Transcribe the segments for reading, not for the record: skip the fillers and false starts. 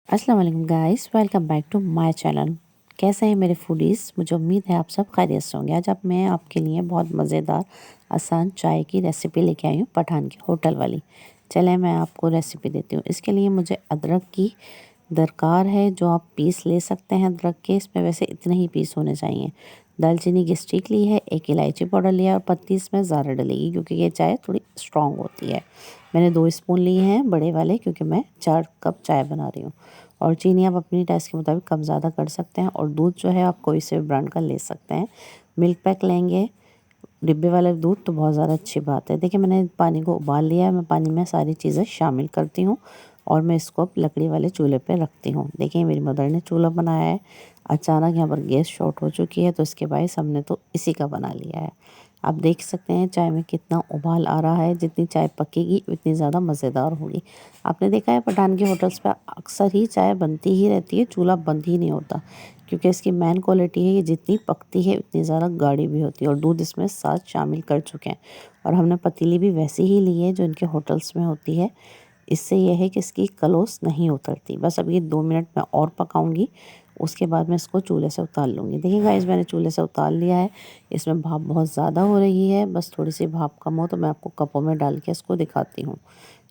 अस्सलाम वालेकुम guys, welcome back to my channel. कैसे हैं मेरे फूडीज़? मुझे उम्मीद है आप सब खैरियत से होंगे। आज मैं आपके लिए बहुत मज़ेदार आसान चाय की रेसिपी लेके आई हूँ, पठान की होटल वाली। चलें मैं आपको रेसिपी देती हूँ। इसके लिए मुझे अदरक की दरकार है, जो आप पीस ले सकते हैं अदरक के। इसमें वैसे इतने ही पीस होने चाहिए। दालचीनी की स्टिक ली है, एक इलायची पाउडर लिया और पत्ती इसमें ज़्यादा डलेगी क्योंकि ये चाय थोड़ी स्ट्रॉन्ग होती है। मैंने 2 स्पून लिए हैं बड़े वाले, क्योंकि मैं 4 कप चाय बना रही हूँ। और चीनी आप अपनी टेस्ट के मुताबिक कम ज़्यादा कर सकते हैं। और दूध जो है आप कोई से भी ब्रांड का ले सकते हैं। मिल्क पैक लेंगे डिब्बे वाला दूध तो बहुत ज़्यादा अच्छी बात है। देखिए मैंने पानी को उबाल लिया है। मैं पानी में सारी चीज़ें शामिल करती हूँ और मैं इसको अब लकड़ी वाले चूल्हे पे रखती हूँ। देखिए मेरी मदर ने चूल्हा बनाया है। अचानक यहाँ पर गैस शॉर्ट हो चुकी है, तो इसके बायस हमने तो इसी का बना लिया है। आप देख सकते हैं चाय में कितना उबाल आ रहा है। जितनी चाय पकेगी उतनी ज़्यादा मज़ेदार होगी। आपने देखा है पठान की होटल्स पे अक्सर ही चाय बनती ही रहती है, चूल्हा बंद ही नहीं होता, क्योंकि इसकी मेन क्वालिटी है ये जितनी पकती है उतनी ज़्यादा गाढ़ी भी होती है। और दूध इसमें साथ शामिल कर चुके हैं। और हमने पतीली भी वैसी ही ली है जो इनके होटल्स में होती है। इससे यह है कि इसकी कलोस नहीं उतरती। बस अब ये 2 मिनट मैं और पकाऊंगी, उसके बाद मैं इसको चूल्हे से उतार लूँगी। देखिए गाइस मैंने चूल्हे से उतार लिया है। इसमें भाप बहुत ज़्यादा हो रही है, बस थोड़ी सी भाप कम हो तो मैं आपको कपों में डाल के इसको दिखाती हूँ।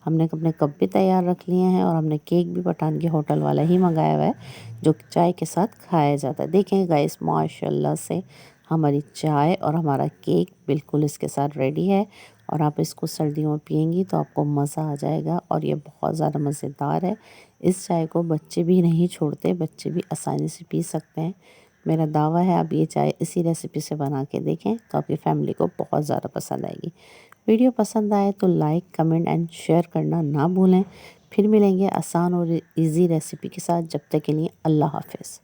हमने अपने कप भी तैयार रख लिए हैं और हमने केक भी पठान की होटल वाला ही मंगाया हुआ है, जो चाय के साथ खाया जाता है। देखें गाइस माशाल्लाह से हमारी चाय और हमारा केक बिल्कुल इसके साथ रेडी है। और आप इसको सर्दियों में पियेंगी तो आपको मज़ा आ जाएगा और ये बहुत ज़्यादा मज़ेदार है। इस चाय को बच्चे भी नहीं छोड़ते, बच्चे भी आसानी से पी सकते हैं। मेरा दावा है आप ये चाय इसी रेसिपी से बना के देखें तो आपकी फैमिली को बहुत ज़्यादा पसंद आएगी। वीडियो पसंद आए तो लाइक, कमेंट एंड शेयर करना ना भूलें। फिर मिलेंगे आसान और ईज़ी रेसिपी के साथ। जब तक के लिए अल्लाह हाफ़िज़।